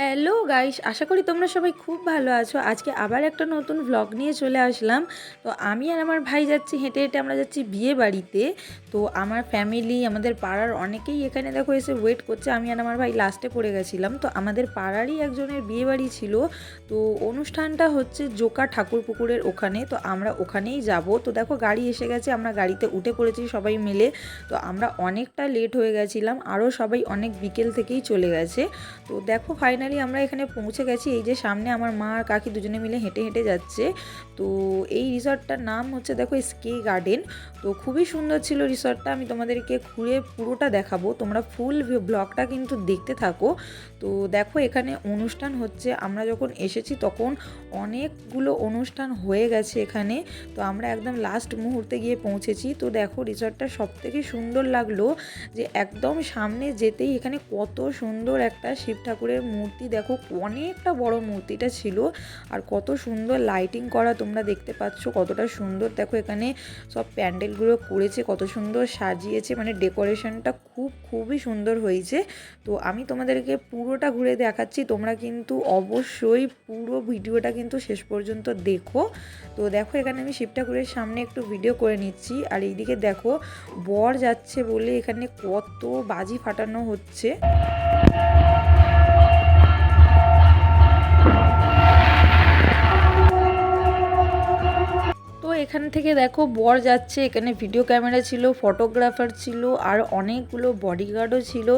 Hello guys, আশা করি তোমরা সবাই খুব ভালো আছো। আজকে আবার একটা নতুন ভ্লগ নিয়ে চলে আসলাম। তো আমি আর আমার ভাই যাচ্ছি হেঁটে হেঁটে, আমরা যাচ্ছি বিয়ে বাড়িতে। তো আমার ফ্যামিলি, আমাদের পাড়ার অনেকেই এখানে দেখো এসে ওয়েট করছে। আমি আর আমার ভাই লাস্টে পড়ে গেছিলাম। তো আমাদের পাড়ারই একজনের বিয়ে বাড়ি ছিল। তো অনুষ্ঠানটা হচ্ছে জোকা ঠাকুর পুকুরের ওখানে। তো আমরা ওখানেই যাব। তো দেখো গাড়ি এসে গেছে, আমরা গাড়িতে উঠে পড়েছি সবাই মিলে। তো আমরা অনেকটা লেট হয়ে গেছিলাম, আরও সবাই অনেক বিকেল থেকেই চলে গেছে। তো দেখো ফাইনালি আমরা এখানে পৌঁছে গেছি। এই যে সামনে আমার মা আর কাকি দুজনে মিলে হেঁটে হেঁটে যাচ্ছে। তো এই রিসর্টটার নাম হচ্ছে দেখো স্কে গার্ডেন। তো খুবই সুন্দর ছিল রিসর্টটা। আমি তোমাদেরকে ঘুরে পুরোটা দেখাবো, তোমরা ফুল ব্লগটা কিন্তু দেখতে থাকো। তো দেখো এখানে অনুষ্ঠান হচ্ছে। আমরা যখন এসেছি তখন অনেকগুলো অনুষ্ঠান হয়ে গেছে এখানে। তো আমরা একদম লাস্ট মুহূর্তে গিয়ে পৌঁছেছি। তো দেখো রিসর্টটা সবথেকে সুন্দর লাগলো যে একদম সামনে যেতেই এখানে কত সুন্দর একটা শিব ঠাকুরের মূর্তি, দেখো অনেকটা বড় মূর্তিটা ছিল। আর কত সুন্দর লাইটিং করা, তোমরা দেখতে পাচ্ছ কতটা সুন্দর। দেখো এখানে সব প্যান্ডেলগুলো করেছে, কত সুন্দর সাজিয়েছে, মানে ডেকোরেশনটা খুবই সুন্দর হয়েছে। তো আমি তোমাদেরকে পুরোটা ঘুরে দেখাচ্ছি, তোমরা কিন্তু অবশ্যই পুরো ভিডিওটা কিন্তু শেষ পর্যন্ত দেখো। তো দেখো এখানে আমি শিব ঠাকুরের সামনে একটু ভিডিও করে নিচ্ছি। আর এইদিকে দেখো বর যাচ্ছে বলে এখানে কত বাজি ফাটানো হচ্ছে। তো এখান থেকে দেখো বর যাচ্ছে, এখানে ভিডিও ক্যামেরা ছিল, ফটোগ্রাফার ছিল, আর অনেকগুলো বডিগার্ডও ছিল।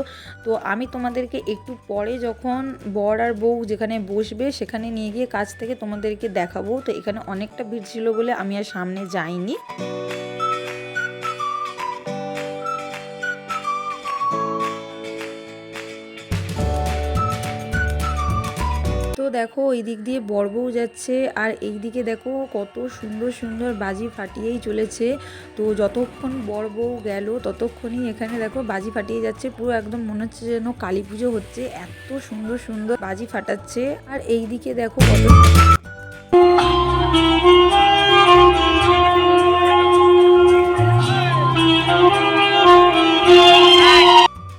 তো আমি তোমাদেরকে একটু পরে যখন বর আর বউ যেখানে বসবে সেখানে নিয়ে গিয়ে কাছ থেকে তোমাদেরকে দেখাবো। তো এখানে অনেকটা ভিড় ছিল বলে আমি আর সামনে যাইনি। তো দেখো ওই দিক দিয়ে বর বউ যাচ্ছে, আর এই দিকে দেখো কত সুন্দর সুন্দর বাজি ফাটিয়েই চলেছে। তো যতক্ষণ বর বউ গেল ততক্ষণই এখানে দেখো বাজি ফাটিয়ে যাচ্ছে, পুরো একদম মনে হচ্ছে যেন কালী পুজো হচ্ছে, এত সুন্দর সুন্দর বাজি ফাটাচ্ছে। আর এই দিকে দেখো কত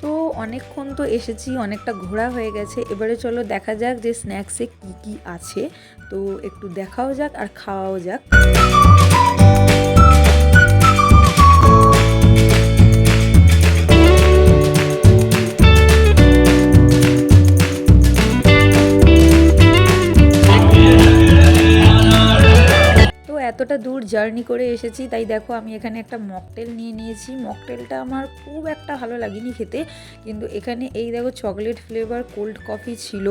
তো অনেকক্ষণ তো এসেছি, অনেকটা ঘোরা হয়ে গেছে। এবারে চলো দেখা যাক যে স্ন্যাক্সে কি কি আছে। তো একটু দেখাও যাক আর খাওয়াও যাক। এতটা দূর জার্নি করে এসেছি, তাই দেখো আমি এখানে একটা মকটেল নিয়ে নিয়েছি। মকটেলটা আমার খুব একটা ভালো লাগেনি খেতে, কিন্তু এখানে এই দেখো চকলেট ফ্লেভার কোল্ড কফি ছিল।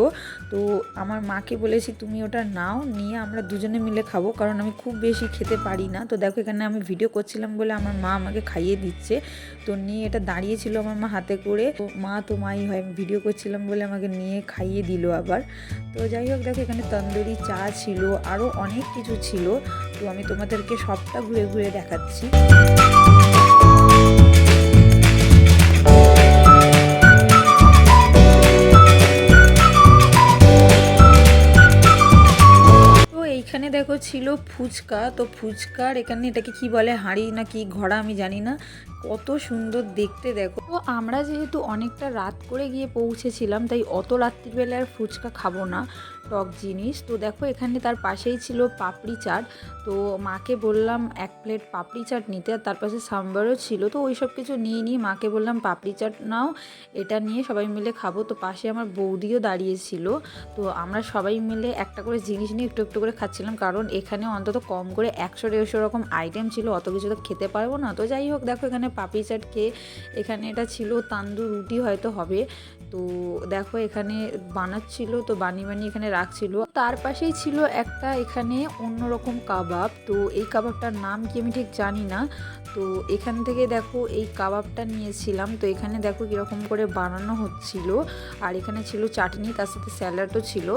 তো আমার মাকে বলেছি তুমি ওটা নাও, নিয়ে আমরা দুজনে মিলে খাবো, কারণ আমি খুব বেশি খেতে পারি না। তো দেখো এখানে আমি ভিডিও করছিলাম বলে আমার মা আমাকে খাইয়ে দিচ্ছে। তো নিয়ে এটা দাঁড়িয়েছিল আমার মা হাতে করে, তো মা তো মাই হয়, আমি ভিডিও করছিলাম বলে আমাকে নিয়ে খাইয়ে দিল আবার। তো যাই হোক দেখো এখানে তন্দুরি চা ছিল, আরও অনেক কিছু ছিল। তো আমি তোমাদেরকে সবটা ঘুরে ঘুরে দেখাচ্ছি। এইখানে দেখো ছিল ফুচকা। তো ফুচকার এখানে এটাকে কি বলে, হাঁড়ি না কি ঘোড়া আমি জানি না, কত সুন্দর দেখতে দেখো। তো আমরা যেহেতু অনেকটা রাত করে গিয়ে পৌঁছেছিলাম, তাই অত রাত্রিবেলা আর ফুচকা খাবো না, টক জিনিস। তো দেখো এখানে তার পাশেই ছিল পাপড়ি চাট। তো মাকে বললাম এক প্লেট পাপড়ি চাট নিতে, আর তার পাশে সাম্বারও ছিল। তো ওই সব কিছু নিয়ে মাকে বললাম পাপড়ি চাট নাও, এটা নিয়ে সবাই মিলে খাবো। তো পাশে আমার বৌদিও দাঁড়িয়েছিল। তো আমরা সবাই মিলে একটা করে জিনিস নিয়ে একটু একটু করে খাচ্ছিলাম, কারণ এখানে অন্তত কম করে 100-150 রকম আইটেম ছিল, অত কিছু তো খেতে পারবো না। তো যাই হোক দেখো এখানে পাপড়ি চাট খেয়ে, এখানে এটা ছিল তান্দুর রুটি হয়তো হবে। তো দেখো এখানে বানাচ্ছিল, তো বানিয়ে এখানে রাখছিল। তার পাশেই ছিল একটা এখানে অন্যরকম কাবাব। তো এই কাবাবটার নাম কি আমি ঠিক জানি না। তো এখান থেকে দেখো এই কাবাবটা নিয়েছিলাম। তো এখানে দেখো কীরকম করে বানানো হচ্ছিল, আর এখানে ছিল চাটনি, তার সাথে স্যালাডও ছিল।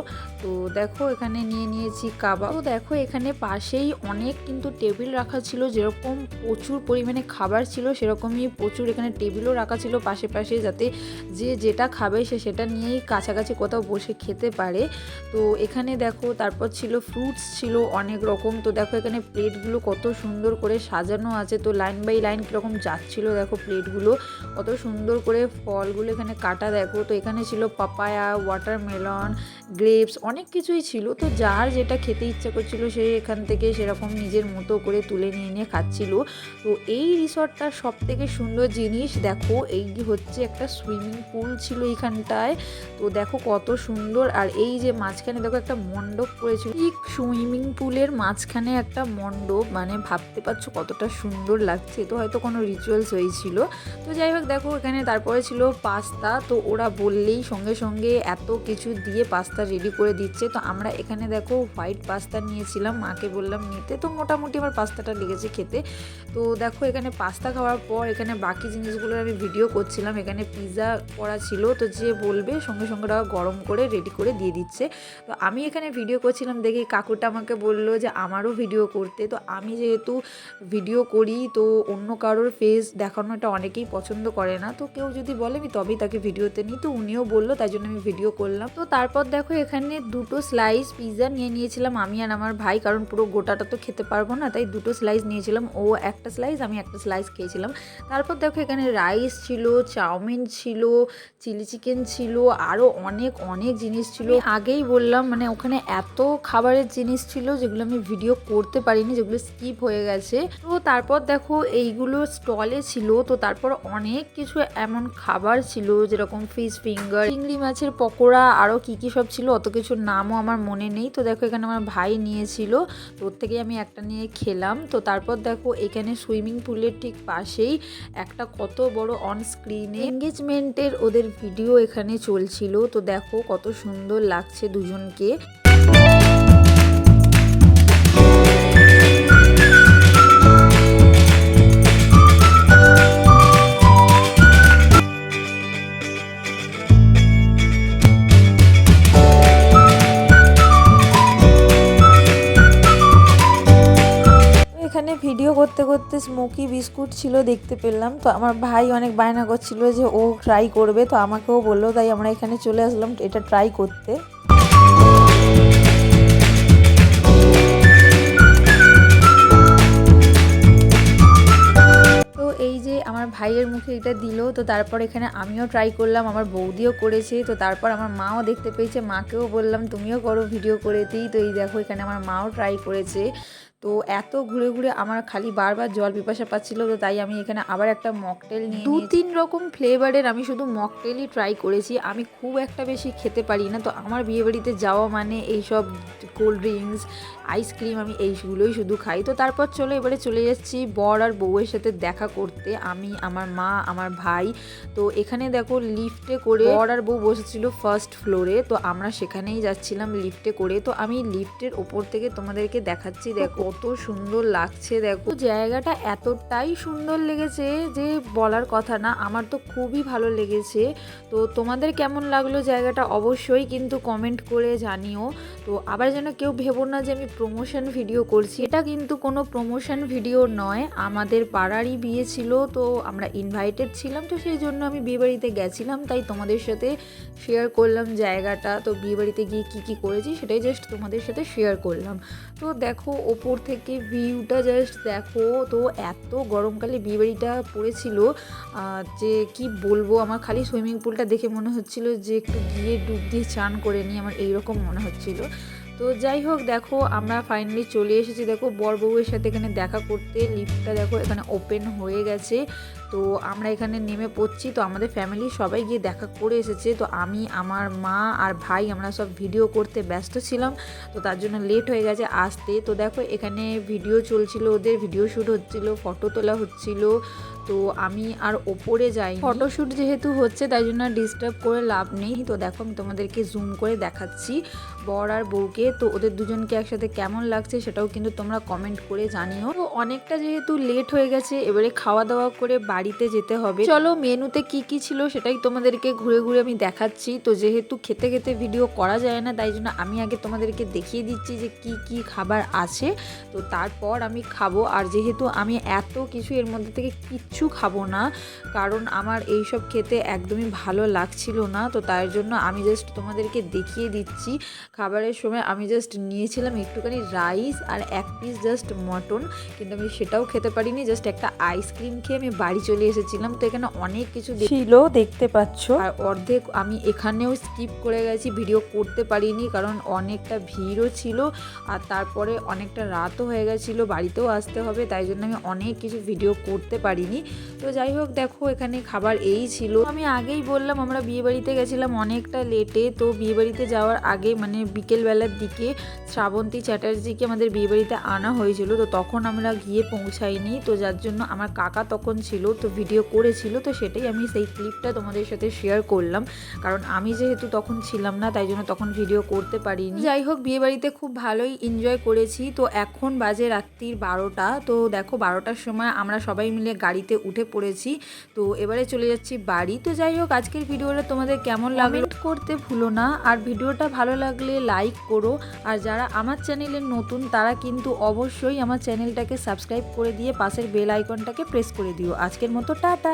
তো দেখো এখানে নিয়েছি কাবাব। তো দেখো এখানে পাশেই অনেক কিন্তু টেবিল রাখা ছিল, যেরকম প্রচুর পরিমাণে খাবার ছিল সেরকমই প্রচুর এখানে টেবিলও রাখা ছিল পাশে পাশে, যাতে যে যেটা খাবে সে সেটা নিয়েই কাছাকাছি কোথাও বসে খেতে পারে। তো এখানে দেখো তারপর ছিল ফ্রুটস ছিল অনেক রকম। তো দেখো এখানে প্লেটগুলো কত সুন্দর করে সাজানো আছে, তো লাইন বাই লাইন কীরকম যাচ্ছিলো দেখো প্লেটগুলো কত সুন্দর করে, ফলগুলো এখানে কাটা দেখো। তো এখানে ছিল পাপায়া, ওয়াটারমেলন, গ্রেপস, অনেক কিছুই ছিল। তো যার যেটা খেতে ইচ্ছা করছিল সে এখান থেকে সেরকম নিজের মতো করে তুলে নিয়ে নিয়ে খাচ্ছিল। তো এই রিসর্টটার সব থেকে সুন্দর জিনিস দেখো, এই হচ্ছে একটা সুইমিং পুল ছিল এইখানটায়। তো দেখো কত সুন্দর, আর এই যে মাঝখানে দেখো একটা মণ্ডপ করেছিল, ঠিক সুইমিং পুলের মাঝখানে একটা মণ্ডপ, মানে ভাবতে পারছো কতটা সুন্দর লাগছে। তো হয়তো কোনো রিচুয়ালস হয়েছিল। তো যাই হোক দেখো এখানে তারপরে ছিল পাস্তা। তো ওরা বললেই সঙ্গে সঙ্গে এত কিছু দিয়ে পাস্তা রেডি করে দিচ্ছে। তো আমরা এখানে দেখো হোয়াইট পাস্তা নিয়েছিলাম, মাকে বললাম নিতে। তো মোটামুটি আমার পাস্তাটা লেগেছে খেতে। তো দেখো এখানে পাস্তা খাওয়ার পর এখানে বাকি জিনিসগুলোর আমি ভিডিও করছিলাম। এখানে পিৎজা করা ছিল, তো যে বলবে সঙ্গে সঙ্গে ওরা গরম করে রেডি করে দিয়ে দিচ্ছে। তো আমি এখানে ভিডিও করছিলাম দেখি কাকুটা আমাকে বললো যে আমারও ভিডিও করতে। তো আমি যেহেতু ভিডিও করি তো অন্য কারোর ফেস দেখানোটা অনেকেই পছন্দ করে না, তো কেউ যদি বলে আমি তবেই তাকে ভিডিওতে নিই। তো উনিও বললো, তাই জন্য আমি ভিডিও করলাম। তো তারপর দেখো এখানে 2টো স্লাইস পিৎজা নিয়ে নিয়েছিলাম আমি আর আমার ভাই, কারণ পুরো গোটাটা তো খেতে পারবো না, তাই 2টো স্লাইস নিয়েছিলাম। ও একটা স্লাইস, আমি একটা স্লাইস খেয়েছিলাম। তারপর দেখো এখানে রাইস ছিল, চাউমিন ছিল, চিলি চিকেন ছিল, আরও অনেক অনেক জিনিস ছিল। আগেই বললাম মানে ওখানে এত খাবারের জিনিস ছিল যেগুলো আমি ভিডিও করতে পারিনি, যেগুলো স্কিপ হয়ে গেছে। তো তারপর দেখো এইগুলো স্টলে ছিল। তো তারপর অনেক কিছু এমন খাবার ছিল যেরকম ফিশ ফিঙ্গার, চিংড়ি মাছের পকোড়া, আরও কি কি সব ছিল, অত কিছু নামও আমার মনে নেই। তো দেখো এখানে আমার ভাই নিয়েছিল, তো ওর থেকে আমি একটা নিয়ে খেলাম। তো তারপর দেখো এখানে সুইমিং পুলের ঠিক পাশেই একটা কত বড় অন স্ক্রিনে এঙ্গেজমেন্টের ওদের ভিডিও এখানে চলছিল। তো দেখো কত সুন্দর লাগছে দুজনকে। এখানে ভিডিও করতে করতে স্মোকি বিস্কুট ছিল দেখতে পেলাম। তো আমার ভাই অনেক বায়না করছিল যে ও ট্রাই করবে, তো আমাকেও বললো, তাই আমরা এখানে চলে আসলাম এটা ট্রাই করতে। তো এই যে আমার ভাইয়ের মুখে এটা দিল, তো তারপর এখানে আমিও ট্রাই করলাম, আমার বৌদিও করেছে। তো তারপর আমার মাও দেখতে পেয়েছে, মাকেও বললাম তুমিও করো ভিডিও করে দিই। তো এই দেখো এখানে আমার মাও ট্রাই করেছে। তো এত ঘুরে ঘুরে আমার খালি বারবার জল পিপাসা পাচ্ছিল, তো তাই আমি এখানে আবার একটা মকটেল নিয়ে 2-3 রকম ফ্লেভারের আমি শুধু মকটেলই ট্রাই করেছি। আমি খুব একটা বেশি খেতে পারি না, তো আমার বিয়েবাড়িতে যাওয়া মানে এইসব কোল্ড ড্রিঙ্কস, আইসক্রিম, আমি এইগুলোই শুধু খাই। তো তারপর এবারে চলে যাচ্ছি বর আর বউয়ের সাথে দেখা করতে, আমি, আমার মা, আমার ভাই। তো এখানে দেখো লিফটে করে বর আর বউ বসেছিল ফার্স্ট ফ্লোরে, তো আমরা সেখানেই যাচ্ছিলাম লিফটে করে। তো আমি লিফটের ওপর থেকে তোমাদেরকে দেখাচ্ছি, দেখো কত সুন্দর লাগছে। দেখো জায়গাটা এতটাই সুন্দর লেগেছে যে বলার কথা না, আমার তো খুবই ভালো লেগেছে। তো তোমাদের কেমন লাগলো জায়গাটা অবশ্যই কিন্তু কমেন্ট করে জানিও। তো আবার যেন কেউ ভেবো না যে আমি প্রমোশন ভিডিও করছি, এটা কিন্তু কোনো প্রমোশন ভিডিও নয়। আমাদের পাড়ারই বিয়ে ছিল, তো আমরা ইনভাইটেড ছিলাম, তো সেই জন্য আমি বিয়েবাড়িতে গেছিলাম, তাই তোমাদের সাথে শেয়ার করলাম জায়গাটা। তো বিয়েবাড়িতে গিয়ে কী কী করেছি সেটাই জাস্ট তোমাদের সাথে শেয়ার করলাম। তো দেখো ওপর থেকে ভিউটা জাস্ট দেখো। তো এত গরমকালে বিয়েবাড়িটা পড়েছিল যে কি বলবো, আমার খালি সুইমিং পুলটা দেখে মনে হচ্ছিল যে একটু গিয়ে ডুব দিয়ে চান করে নিই, আমার এইরকম মনে হচ্ছিল। তো যাই হোক দেখো আমরা ফাইনালি চলে এসেছি দেখো বর বউয়ের সাথে এখানে দেখা করতে। লিফটটা দেখো এখানে ওপেন হয়ে গেছে, তো আমরা এখানে নেমে পড়ছি। তো আমাদের ফ্যামিলি সবাই গিয়ে দেখা করে এসেছে। তো আমি, আমার মা আর ভাই আমরা সব ভিডিও করতে ব্যস্ত ছিলাম, তো তার জন্য লেট হয়ে গেছে আসতে। তো দেখো এখানে ভিডিও চলছিল, ওদের ভিডিও শ্যুট হচ্ছিল, ফটো তোলা হচ্ছিল। তো আমি আর ওপরে যাই, ফটোশ্যুট যেহেতু হচ্ছে তাই জন্য ডিস্টার্ব করে লাভ নেই। তো দেখো আমি তোমাদেরকে জুম করে দেখাচ্ছি, বর আর বউকে। তো ওদের দুজনকে একসাথে কেমন লাগছে সেটাও কিন্তু তোমরা কমেন্ট করে জানিও। তো অনেকটা যেহেতু লেট হয়ে গেছে, এবারে খাওয়া দাওয়া করে বাড়িতে যেতে হবে। চলো মেনুতে কি কি ছিল সেটাই তোমাদেরকে ঘুরে ঘুরে আমি দেখাচ্ছি। তো যেহেতু খেতে খেতে ভিডিও করা যায় না, তাই জন্য আমি আগে তোমাদেরকে দেখিয়ে দিচ্ছি যে কি কি খাবার আছে, তো তারপর আমি খাবো। আর যেহেতু আমি এত কিছু এর মধ্যে থেকে কিচ্ছু খাবো না, কারণ আমার এইসব খেতে একদমই ভালো লাগছিল না, তো তার জন্য আমি জাস্ট তোমাদেরকে দেখিয়ে দিচ্ছি। খাবারের সময় আমি জাস্ট নিয়েছিলাম একটুখানি রাইস আর এক পিস জাস্ট মটন, কিন্তু আমি সেটাও খেতে পারিনি, জাস্ট একটা আইসক্রিম খেয়ে আমি বাড়ি চলে এসেছিলাম। তো এখানে অনেক কিছু ছিল দেখতে পাচ্ছ, আর অর্ধেক আমি এখানেও স্কিপ করে গেছি, ভিডিও করতে পারিনি কারণ অনেকটা ভিড়ও ছিল, আর তারপরে অনেকটা রাতও হয়ে গেছিলো, বাড়িতেও আসতে হবে, তাই জন্য আমি অনেক কিছু ভিডিও করতে পারিনি। তো যাই হোক, দেখো এখানে খাবার এই ছিল। আমি আগেই বললাম আমরা বিয়েবাড়িতে গেছিলাম অনেকটা লেটে। তো বিয়েবাড়িতে যাওয়ার আগে মানে বিকেলবেলার দিকে শ্রাবন্তী চ্যাটার্জিকে আমাদের বিয়েবাড়িতে আনা হয়েছিল, তো তখন আমরা গিয়ে পৌঁছাইনি, তো যার জন্য আমার কাকা তখন ছিল, তো ভিডিও করেছিল, তো সেটাই আমি সেই ক্লিপটা তোমাদের সাথে শেয়ার করলাম, কারণ আমি যেহেতু তখন ছিলাম না তাই জন্য তখন ভিডিও করতে পারিনি। যাই হোক, বিয়েবাড়িতে খুব ভালোই এনজয় করেছি। তো এখন বাজে রাত্রির 12টা। তো দেখো 12টার সময় আমরা সবাই মিলে গাড়িতে উঠে পড়েছি, তো এবারে চলে যাচ্ছি বাড়ি। তো যাই হোক, আজকের ভিডিওটা তোমাদের কেমন লাগলো করতে ভুলো না, আর ভিডিওটা ভালো লাগলে লাইক করো, আর যারা আমার চ্যানেলে নতুন তারা কিন্তু অবশ্যই আমার চ্যানেলটাকে সাবস্ক্রাইব করে দিয়ে পাশের বেল আইকনটাকে প্রেস করে দিও। আজকের মতো টাটা।